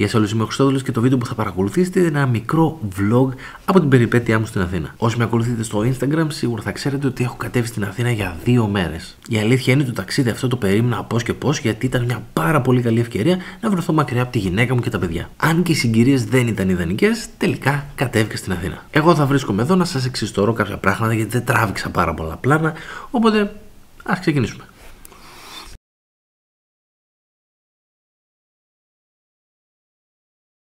Γεια σας όλους, είμαι ο Χριστόδουλος και το βίντεο που θα παρακολουθήσετε είναι ένα μικρό vlog από την περιπέτειά μου στην Αθήνα. Όσοι με ακολουθείτε στο Instagram, σίγουρα θα ξέρετε ότι έχω κατέβει στην Αθήνα για 2 μέρες. Η αλήθεια είναι ότι το ταξίδι αυτό το περίμενα πώς και πώς, γιατί ήταν μια πάρα πολύ καλή ευκαιρία να βρεθώ μακριά από τη γυναίκα μου και τα παιδιά. Αν και οι συγκυρίες δεν ήταν ιδανικές, τελικά κατέβηκα στην Αθήνα. Εγώ θα βρίσκομαι εδώ να σας εξιστορώ κάποια πράγματα, γιατί δεν τράβηξα πάρα πολλά πλάνα. Οπότε ας ξεκινήσουμε.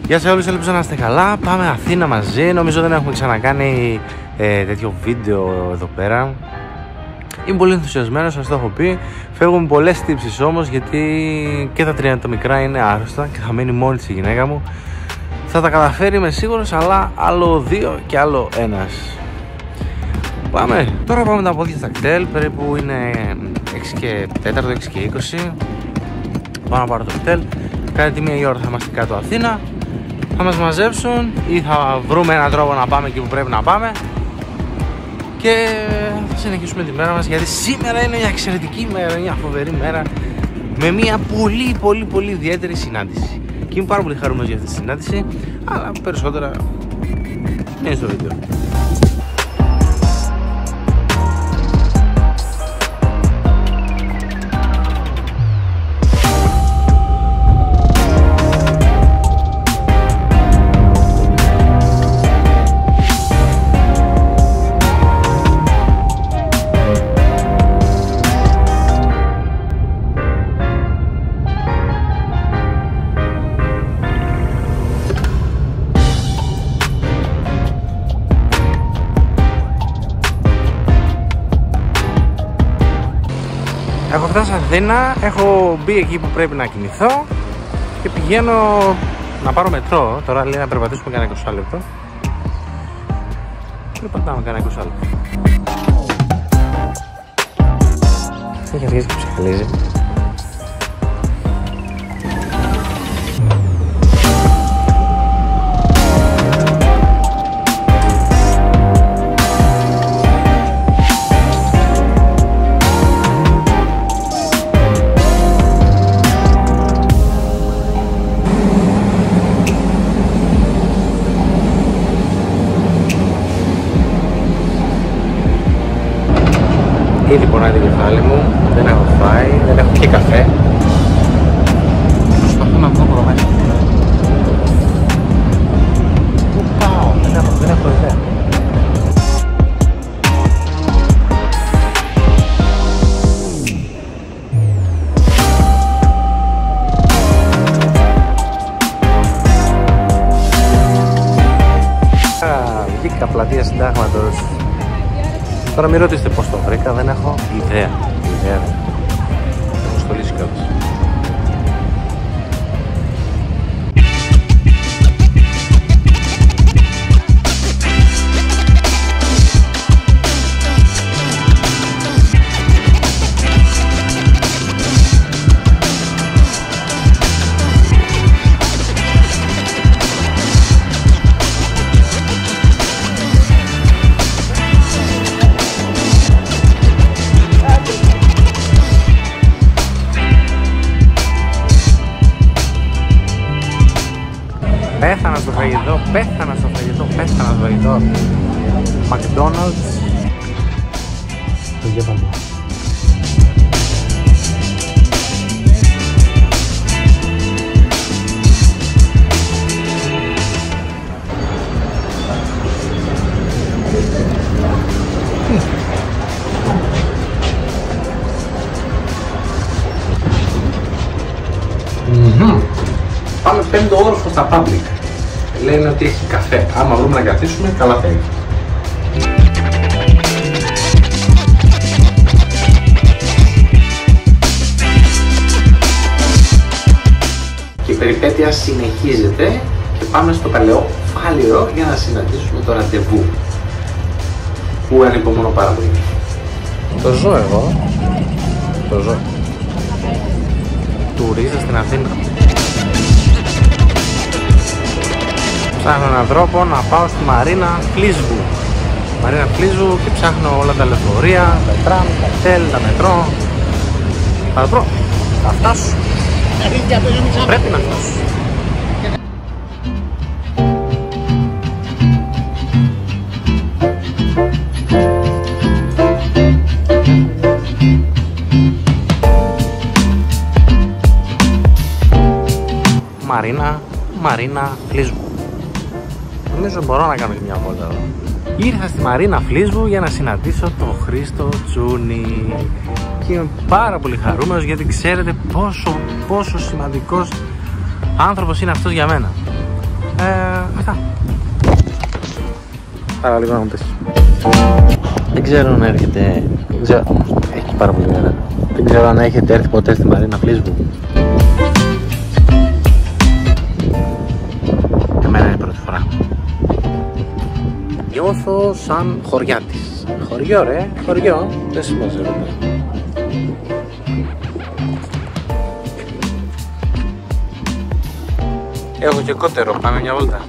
Γεια σε όλους, ελπίζω να είστε καλά. Πάμε Αθήνα μαζί. Νομίζω δεν έχουμε ξανακάνει τέτοιο βίντεο εδώ πέρα. Είμαι πολύ ενθουσιασμένος, σας το έχω πει. Φεύγουν πολλές τύψεις όμως, γιατί και τα 3 τα μικρά είναι άρρωστα και θα μένει μόνη της η γυναίκα μου. Θα τα καταφέρει, είμαι σίγουρος, αλλά άλλο 2 και άλλο 1. Πάμε. Τώρα πάμε τα πόδια στα κτέλ. Περίπου είναι 6 και 4, 6 και 20. Πάω να πάρω το κτέλ. Κάνει τη 1 η ώρα θα είμαστε κάτω Αθήνα. Θα μας μαζέψουν ή θα βρούμε έναν τρόπο να πάμε εκεί που πρέπει να πάμε και θα συνεχίσουμε τη μέρα μας, γιατί σήμερα είναι μια εξαιρετική μέρα, μια φοβερή μέρα με μια πολύ ιδιαίτερη συνάντηση και είμαι πάρα πολύ χαρούμενος για αυτή τη συνάντηση, αλλά περισσότερα είναι στο βίντεο. Έχω φτάσει στην Αθήνα, έχω μπει εκεί που πρέπει να κινηθώ και πηγαίνω να πάρω μετρό. Τώρα λέει να περπατήσουμε κανένα 20 λεπτό. Περπατάμε κανένα 20 λεπτό. Έχει αρχίσει και ψυχαλίζει. Ήδη πονάει το κεφάλι μου, δεν έχω φάει, δεν έχω και καφέ. Προσπαθώ να βρω προμέσεις. Πού πάω, δεν έχω ιδέα. Βγήκα πλατεία Συντάγματος. Τώρα μην ρωτήσετε πώς το βρήκα, δεν έχω ιδέα. Έχω στολίσει κιόλας. Πέθανα στο φαγητό, McDonald's. Το γεύμα. Πάμε 5ο όροφο στα public. Λένε ότι έχει καφέ. Άμα βρούμε να καθίσουμε, καλά θα είναι. Και η περιπέτεια συνεχίζεται και πάμε στο παλαιό Φάληρο για να συναντήσουμε το ραντεβού που ανυπομονώ πάρα πολύ. Το ζω εγώ. Το ζω. Τουρίζα στην Αθήνα. Ψάχνω έναν τρόπο να πάω στη Μαρίνα Φλίσβου. Και ψάχνω όλα τα λεωφορεία, τα τραμ, τα τέλ, τα μετρό. Θα βρω. Θα φτάσω. Πρέπει να φτάσω. Μαρίνα Φλίσβου. Νομίζω μπορώ να κάνω και μια βόλτα εδώ. Ήρθα στη Μαρίνα Φλίσβου για να συναντήσω τον Χρήστο Τσούνη και είμαι πάρα πολύ χαρούμενος γιατί ξέρετε πόσο σημαντικός άνθρωπος είναι αυτός για μένα. Αυτά. Άρα λίγο να μου πεις. Δεν ξέρω αν έρχεται. Δεν ξέρω. Έχει πάρα πολύ ωραία. Δεν ξέρω αν έχετε έρθει ποτέ στη Μαρίνα Φλίσβου. Εμένα είναι η πρώτη φορά. Νιώθω σαν χωριάτης. Χωριό ρε, χωριό. Δεν σημαίνει. Έχω και κότερο, πάμε μια βόλτα.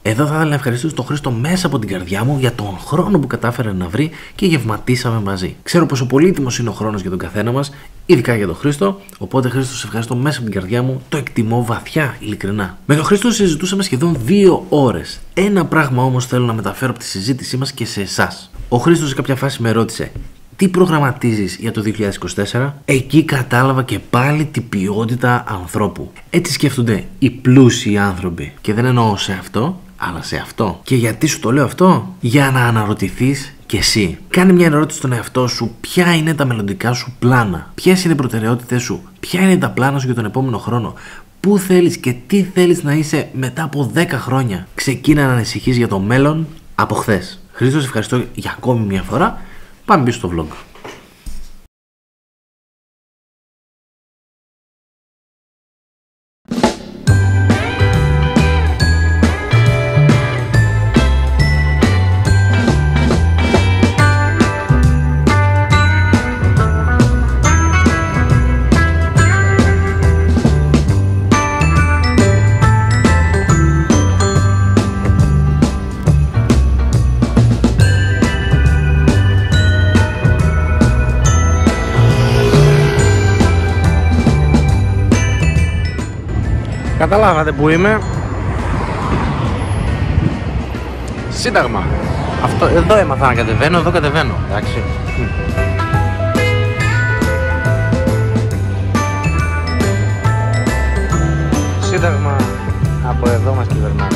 Εδώ θα ήθελα να ευχαριστήσω τον Χρήστο μέσα από την καρδιά μου για τον χρόνο που κατάφερε να βρει και γευματίσαμε μαζί. Ξέρω πόσο πολύτιμος είναι ο χρόνος για τον καθένα μας, ειδικά για τον Χρήστο. Οπότε, Χρήστο, σε ευχαριστώ μέσα από την καρδιά μου. Το εκτιμώ βαθιά, ειλικρινά. Με τον Χρήστο συζητούσαμε σχεδόν 2 ώρες. Ένα πράγμα όμως θέλω να μεταφέρω από τη συζήτησή μας και σε εσάς. Ο Χρήστος σε κάποια φάση με ρώτησε: τι προγραμματίζεις για το 2024? Εκεί κατάλαβα και πάλι την ποιότητα ανθρώπου. Έτσι σκέφτονται οι πλούσιοι άνθρωποι. Και δεν εννοώ σε αυτό, αλλά σε αυτό. Και γιατί σου το λέω αυτό? Για να αναρωτηθείς κι εσύ. Κάνε μια ερώτηση στον εαυτό σου: ποια είναι τα μελλοντικά σου πλάνα? Ποιες είναι οι προτεραιότητες σου? Ποια είναι τα πλάνα σου για τον επόμενο χρόνο? Πού θέλεις και τι θέλεις να είσαι μετά από 10 χρόνια? Ξεκίνα να ανησυχείς για το μέλλον από χθες. Χρήστο, σε ευχαριστώ για ακόμη μια φορά. Πάμε πίσω στο vlog. Καταλάβατε που είμαι. Σύνταγμα. Αυτό, εδώ έμαθα να κατεβαίνω, εδώ κατεβαίνω. Εντάξει. Σύνταγμα. Από εδώ μας κυβερνάνε.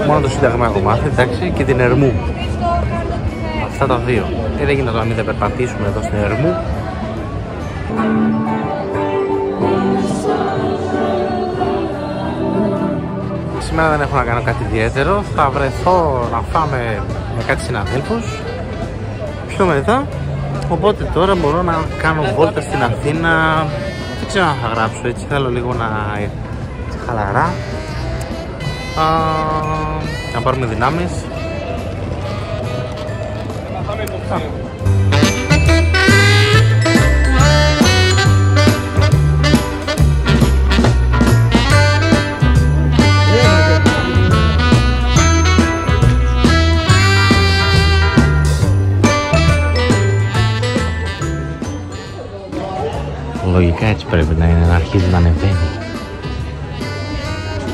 Μόνο το Σύνταγμα έχω μάθει, εντάξει, και την Ερμού. Αυτά τα δύο. Δεν γίνεται να μην τα περπατήσουμε εδώ στην Ερμού. Σήμερα δεν έχω να κάνω κάτι ιδιαίτερο. Θα βρεθώ να φάμε με κάτι συναδέλφους πιο μετά. Οπότε τώρα μπορώ να κάνω βόλτα στην Αθήνα. Δεν ξέρω αν θα γράψω έτσι. Θέλω λίγο να χαλαρά. Να πάρουμε δυνάμεις. Λογικά έτσι πρέπει να είναι, να αρχίζει να ανεβαίνει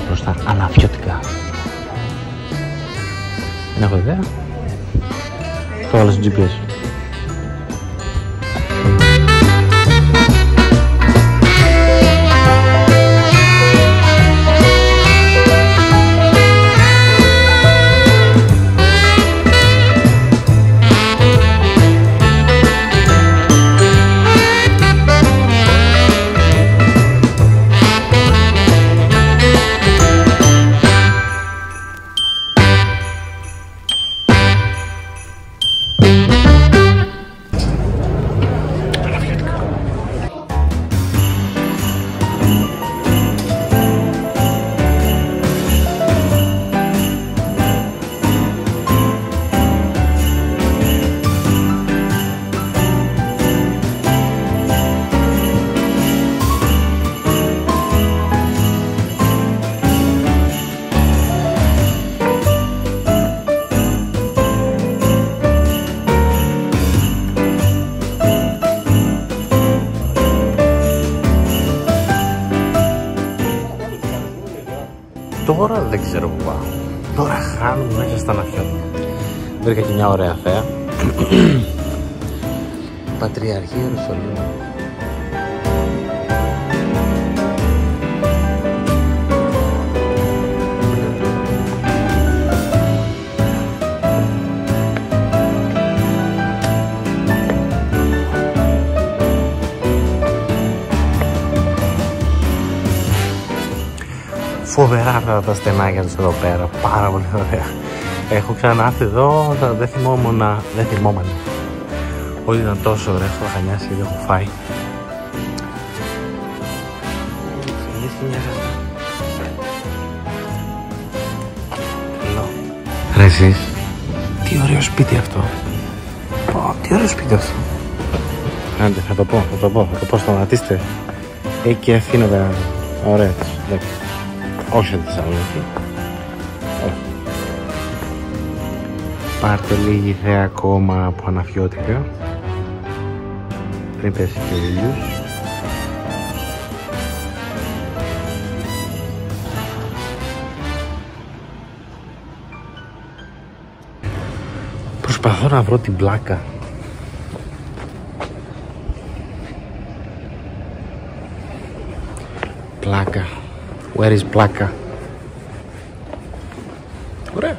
προς τα αναφιωτικά. Δεν έχω ιδέα. Το βάλω στο GPS. τώρα δεν ξέρω που πάω. Τώρα χάνομαι μέσα στα ναφιώτα. Βρήκα και μια ωραία θέα. Πατριαρχία Ιερουσαλήμ. Φοβερά αυτά τα στενάκια τους εδώ πέρα, πάρα πολύ ωραία. Έχω ξανάρθει εδώ, δεν θυμόμουν ότι ήταν τόσο ωραία. Έχω χανιάσει γιατί έχω φάει. Ρε εσείς, τι ωραίο σπίτι αυτό. Τι ωραίο σπίτι αυτό. Άντε, θα το πω, σταματήστε. Εκεί αφήνω τα ωραία της. Όχι τη Θεσσαλονίκη. Πάρτε λίγη θέα ακόμα από αναφιώτικα πριν πέσει και ο ήλιος. Προσπαθώ να βρω την πλάκα. Πλάκα. Where is πλάκα? Ωραία.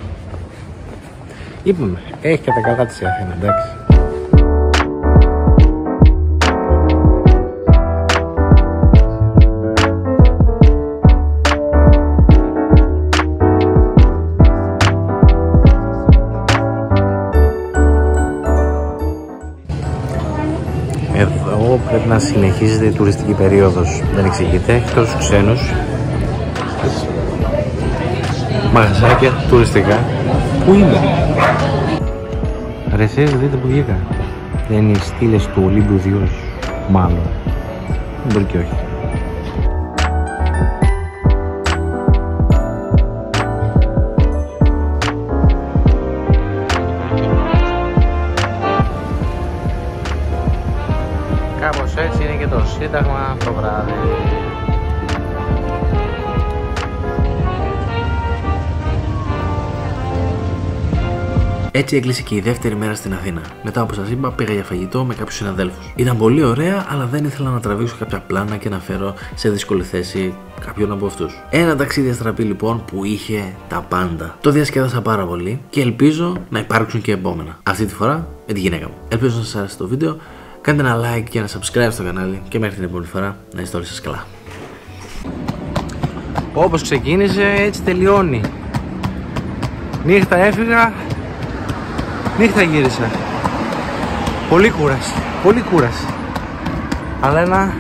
Είπαμε, έχει και τα καλά της η Αθήνα, εντάξει. Εδώ πρέπει να συνεχίζεται η τουριστική περίοδος. Δεν εξηγείται, έχει τόσους ξένους. Μαγαζάκια τουριστικά. Πού είμαι? Ρε εσείς δείτε που βγήκα. Δεν είναι οι στήλες του Ολύμπιου Διός? Μάλλον. Μπορεί και όχι. Κάπως έτσι είναι και το Σύνταγμα το βράδυ. Έτσι έκλεισε και η δεύτερη μέρα στην Αθήνα. Μετά, όπως σας είπα, πήγα για φαγητό με κάποιους συναδέλφους. Ήταν πολύ ωραία, αλλά δεν ήθελα να τραβήξω κάποια πλάνα και να φέρω σε δύσκολη θέση κάποιον από αυτούς. Ένα ταξίδι αστραπή λοιπόν που είχε τα πάντα. Το διασκέδασα πάρα πολύ και ελπίζω να υπάρξουν και επόμενα. Αυτή τη φορά με τη γυναίκα μου. Ελπίζω να σας άρεσε το βίντεο. Κάντε ένα like και ένα subscribe στο κανάλι και μέχρι την επόμενη φορά να είστε όλοι σας καλά. Όπως ξεκίνησε, έτσι τελειώνει. Νύχτα έφυγα. Νύχτα γύρισα. Πολύ κούραση. Αλλά ένα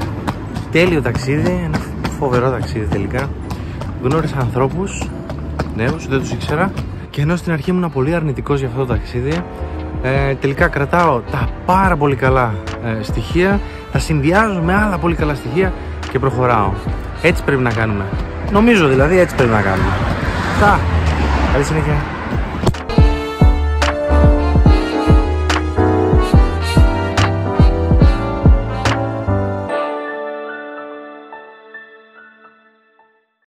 τέλειο ταξίδι, ένα φοβερό ταξίδι τελικά. Γνώρισα ανθρώπους νέους, δεν τους ήξερα. Και ενώ στην αρχή ήμουν πολύ αρνητικός για αυτό το ταξίδι, τελικά κρατάω τα πάρα πολύ καλά στοιχεία, τα συνδυάζω με άλλα πολύ καλά στοιχεία και προχωράω. Έτσι πρέπει να κάνουμε. Νομίζω δηλαδή έτσι πρέπει να κάνουμε. Καλή συνέχεια.